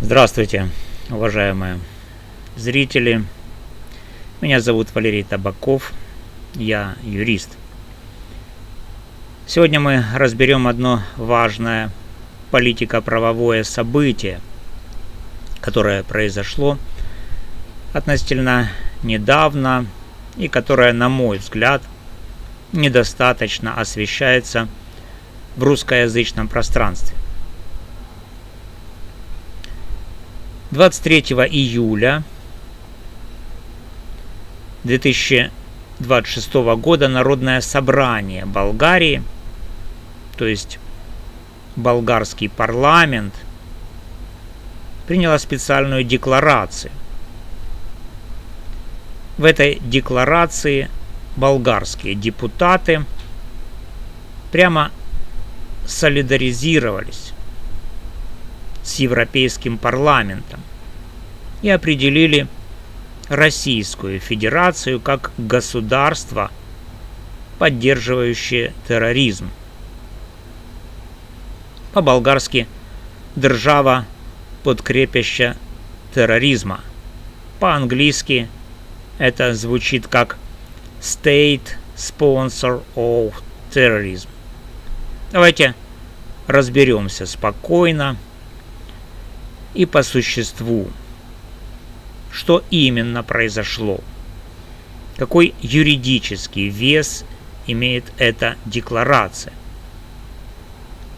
Здравствуйте, уважаемые зрители. Меня зовут Валерий Табаков, я юрист. Сегодня мы разберем одно важное политико-правовое событие, которое произошло относительно недавно и которое, на мой взгляд, недостаточно освещается в русскоязычном пространстве. 23 июля 2026 года Народное собрание Болгарии, то есть болгарский парламент, приняло специальную декларацию. В этой декларации болгарские депутаты прямо солидаризировались с Европейским парламентом и определили Российскую Федерацию как государство, поддерживающее терроризм. По-болгарски «держава, подкрепяща терроризма». По-английски это звучит как State Sponsor of Terrorism. Давайте разберемся спокойно и по существу, что именно произошло, какой юридический вес имеет эта декларация,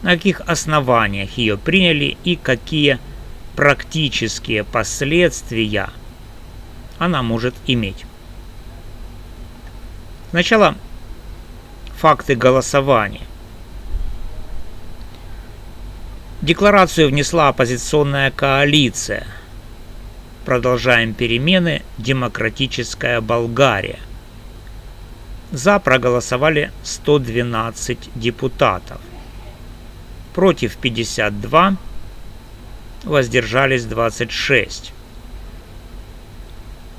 на каких основаниях ее приняли и какие практические последствия она может иметь. Сначала факты голосования. Декларацию внесла оппозиционная коалиция «Продолжаем перемены. Демократическая Болгария». За проголосовали 112 депутатов, против 52, воздержались 26.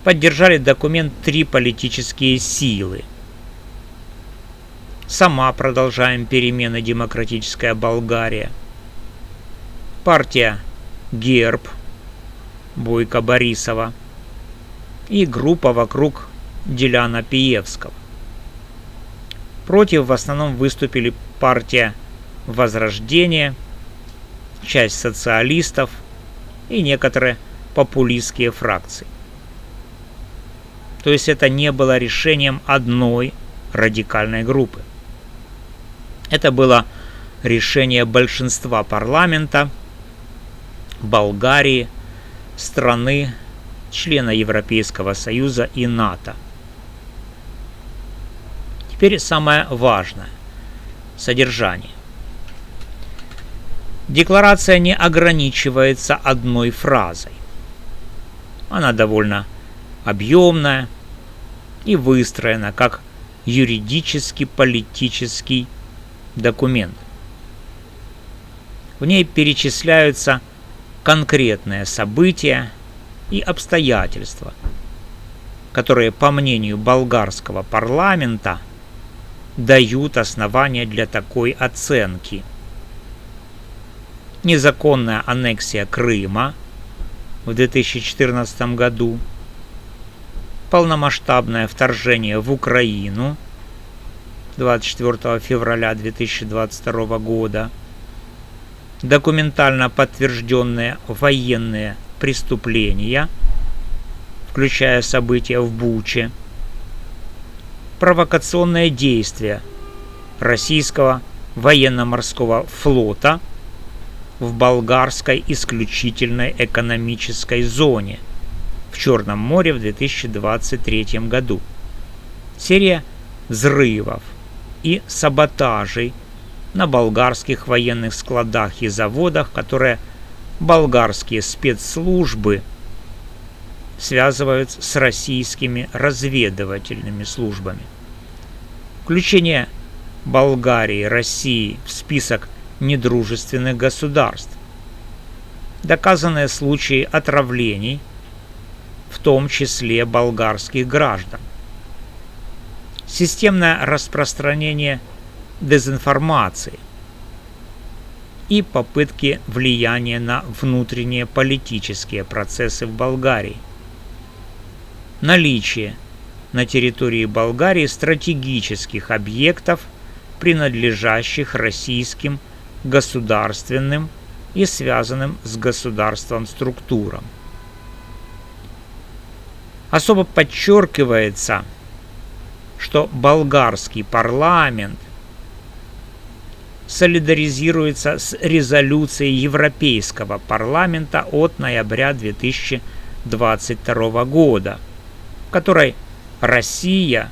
Поддержали документ 3 политические силы. Сама «Продолжаем перемены. Демократическая Болгария», партия ГЕРБ Бойко Борисова и группа вокруг Деляна Пиевского. Против в основном выступили партия Возрождение, часть социалистов и некоторые популистские фракции. То есть это не было решением одной радикальной группы. Это было решение большинства парламента Болгарии, страны, члена Европейского Союза и НАТО. Теперь самое важное – содержание. Декларация не ограничивается одной фразой. Она довольно объемная и выстроена как юридически-политический документ. В ней перечисляются конкретные события и обстоятельства, которые, по мнению болгарского парламента, дают основания для такой оценки. Незаконная аннексия Крыма в 2014 году, полномасштабное вторжение в Украину 24 февраля 2022 года, документально подтвержденные военные преступления, включая события в Буче, провокационные действия российского военно-морского флота в болгарской исключительной экономической зоне в Черном море в 2023 году, серия взрывов и саботажей на болгарских военных складах и заводах, которые болгарские спецслужбы связывают с российскими разведывательными службами. Включение Болгарии, России в список недружественных государств. Доказанные случаи отравлений, в том числе болгарских граждан. Системное распространение дезинформации. и попытки влияния на внутренние политические процессы в Болгарии. Наличие на территории Болгарии стратегических объектов, принадлежащих российским государственным и связанным с государством структурам. Особо подчеркивается, что болгарский парламент солидаризируется с резолюцией Европейского парламента от ноября 2022 года, в которой Россия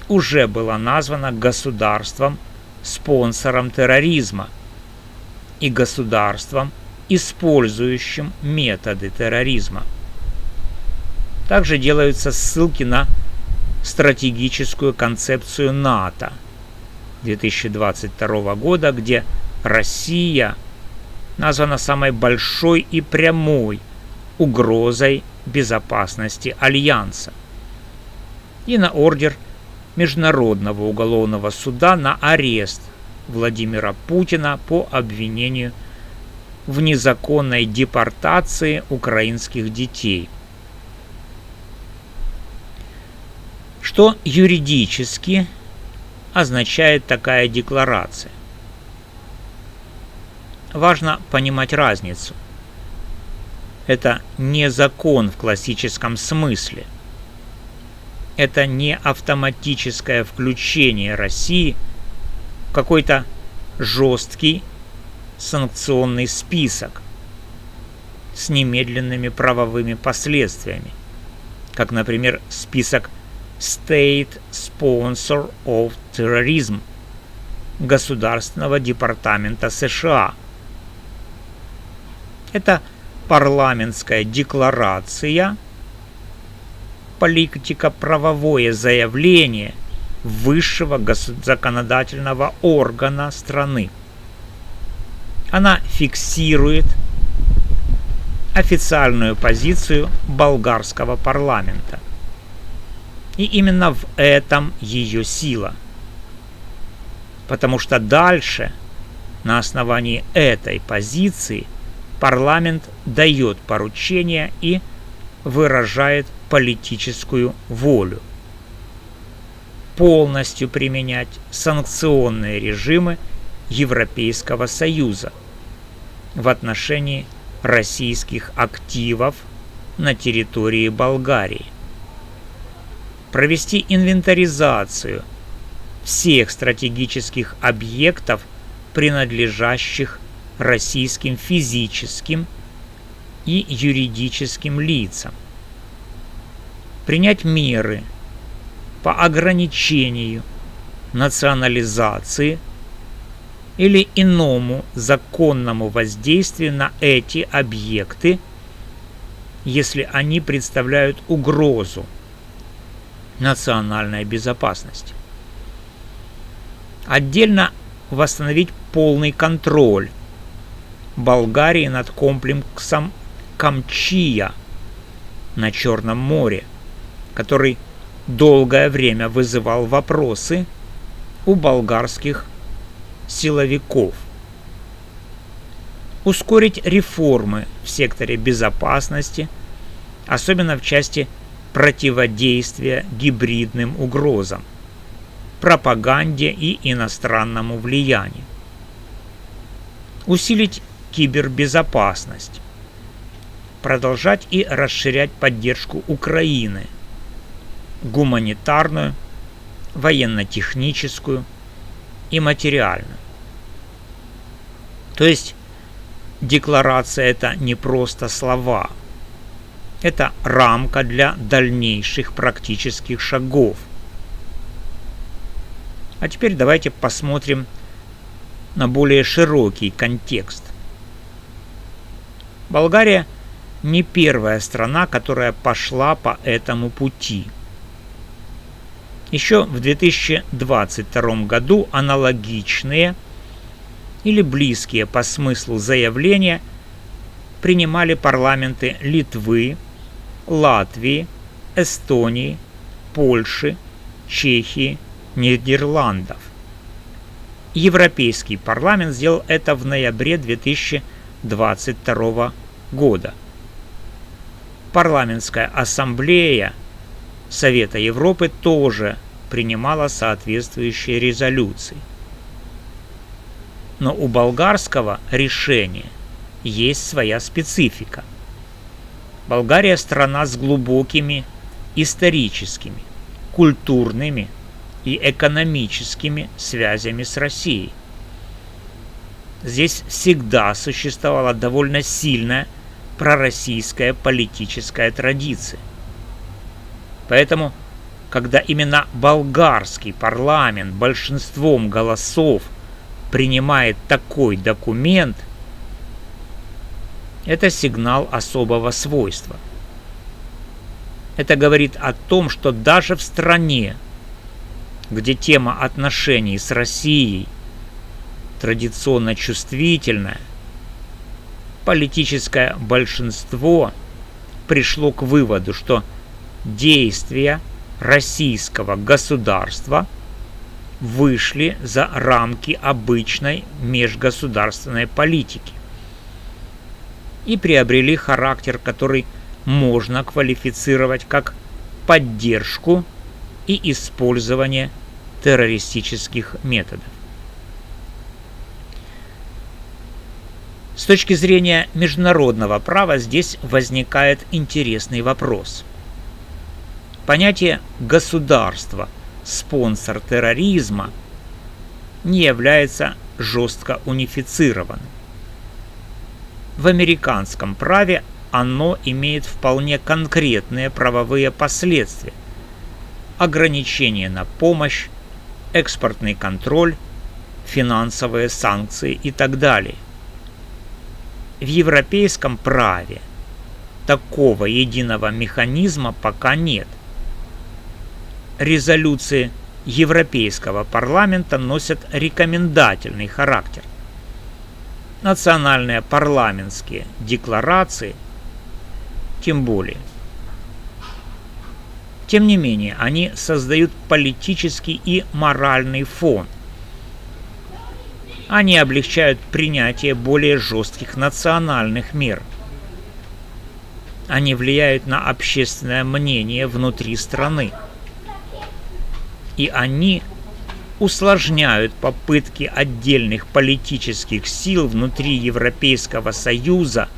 уже была названа государством-спонсором терроризма и государством, использующим методы терроризма. Также делаются ссылки на стратегическую концепцию НАТО 2022 года, где Россия названа самой большой и прямой угрозой безопасности Альянса, и на ордер Международного уголовного суда на арест Владимира Путина по обвинению в незаконной депортации украинских детей. Что юридически означает такая декларация? Важно понимать разницу. Это не закон в классическом смысле. Это не автоматическое включение России в какой-то жесткий санкционный список с немедленными правовыми последствиями, как, например, список State Sponsor of Terrorism Государственного департамента США. Это парламентская декларация, политико-правовое заявление высшего законодательного органа страны. Она фиксирует официальную позицию болгарского парламента. И именно в этом ее сила. Потому что дальше, на основании этой позиции, парламент дает поручения и выражает политическую волю полностью применять санкционные режимы Европейского Союза в отношении российских активов на территории Болгарии, провести инвентаризацию всех стратегических объектов, принадлежащих российским физическим и юридическим лицам, принять меры по ограничению национализации или иному законному воздействию на эти объекты, если они представляют угрозу национальной безопасности. Отдельно восстановить полный контроль Болгарии над комплексом Камчия на Черном море, который долгое время вызывал вопросы у болгарских силовиков. Ускорить реформы в секторе безопасности, особенно в части противодействия гибридным угрозам, пропаганде и иностранному влиянию. Усилить кибербезопасность. Продолжать и расширять поддержку Украины, гуманитарную, военно-техническую и материальную. То есть декларация — это не просто слова. Это рамка для дальнейших практических шагов. А теперь давайте посмотрим на более широкий контекст. Болгария не первая страна, которая пошла по этому пути. Еще в 2022 году аналогичные или близкие по смыслу заявления принимали парламенты Литвы, Латвии, Эстонии, Польши, Чехии, Нидерландов. Европейский парламент сделал это в ноябре 2022 года. Парламентская ассамблея Совета Европы тоже принимала соответствующие резолюции. Но у болгарского решения есть своя специфика. Болгария – страна с глубокими историческими, культурными и экономическими связями с Россией. Здесь всегда существовала довольно сильная пророссийская политическая традиция. Поэтому, когда именно болгарский парламент большинством голосов принимает такой документ, это сигнал особого свойства. Это говорит о том, что даже в стране, где тема отношений с Россией традиционно чувствительная, политическое большинство пришло к выводу, что действия российского государства вышли за рамки обычной межгосударственной политики и приобрели характер, который можно квалифицировать как поддержку и использование террористических методов. С точки зрения международного права здесь возникает интересный вопрос. Понятие «государство, спонсор терроризма» не является жестко унифицированным. В американском праве оно имеет вполне конкретные правовые последствия: ограничения на помощь, экспортный контроль, финансовые санкции и так далее. В европейском праве такого единого механизма пока нет. Резолюции Европейского парламента носят рекомендательный характер. Национальные парламентские декларации тем более. Тем не менее, они создают политический и моральный фон. Они облегчают принятие более жестких национальных мер. Они влияют на общественное мнение внутри страны. И они усложняют попытки отдельных политических сил внутри Европейского Союза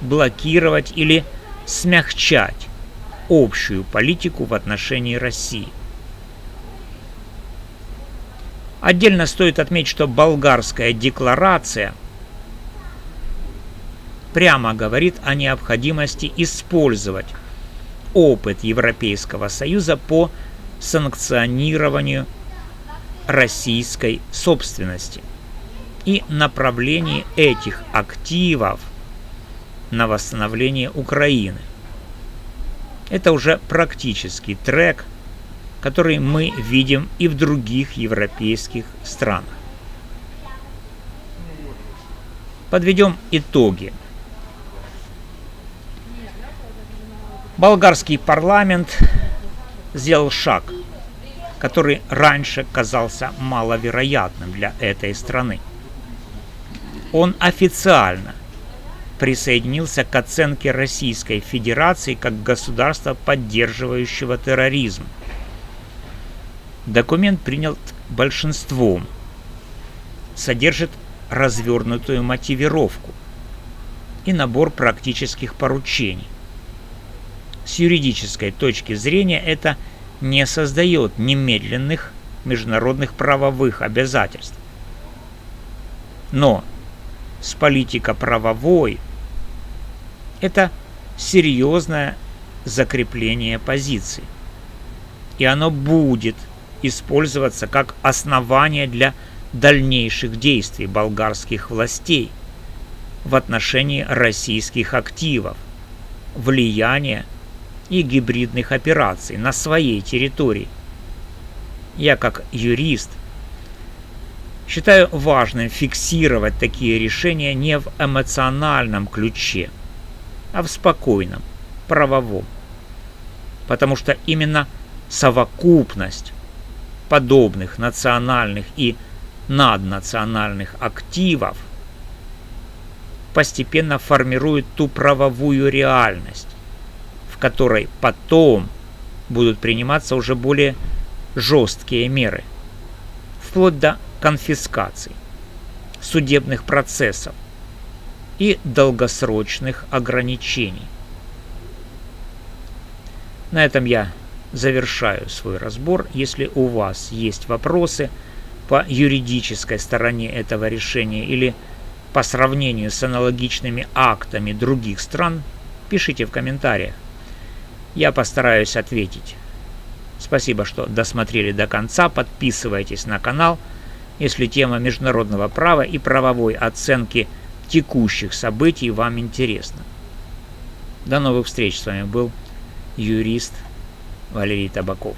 блокировать или смягчать общую политику в отношении России. Отдельно стоит отметить, что болгарская декларация прямо говорит о необходимости использовать опыт Европейского Союза по санкционированию российской собственности и направлении этих активов на восстановление Украины. Это уже практический трек, который мы видим и в других европейских странах. Подведем итоги. Болгарский парламент сделал шаг, который раньше казался маловероятным для этой страны. Он официально присоединился к оценке Российской Федерации как государства, поддерживающего терроризм. Документ принят большинством, содержит развернутую мотивировку и набор практических поручений. С юридической точки зрения это не создает немедленных международных правовых обязательств. Но с политико-правовой это серьезное закрепление позиции. И оно будет использоваться как основание для дальнейших действий болгарских властей в отношении российских активов, влияния и гибридных операций на своей территории. Я, как юрист, считаю важным фиксировать такие решения не в эмоциональном ключе, а в спокойном, правовом. Потому что именно совокупность подобных национальных и наднациональных активов постепенно формирует ту правовую реальность, в которой потом будут приниматься уже более жесткие меры, вплоть до конфискаций, судебных процессов и долгосрочных ограничений. На этом я завершаю свой разбор. Если у вас есть вопросы по юридической стороне этого решения или по сравнению с аналогичными актами других стран, пишите в комментариях. Я постараюсь ответить. Спасибо, что досмотрели до конца. Подписывайтесь на канал, если тема международного права и правовой оценки текущих событий вам интересна. До новых встреч. С вами был юрист Валерий Табаков.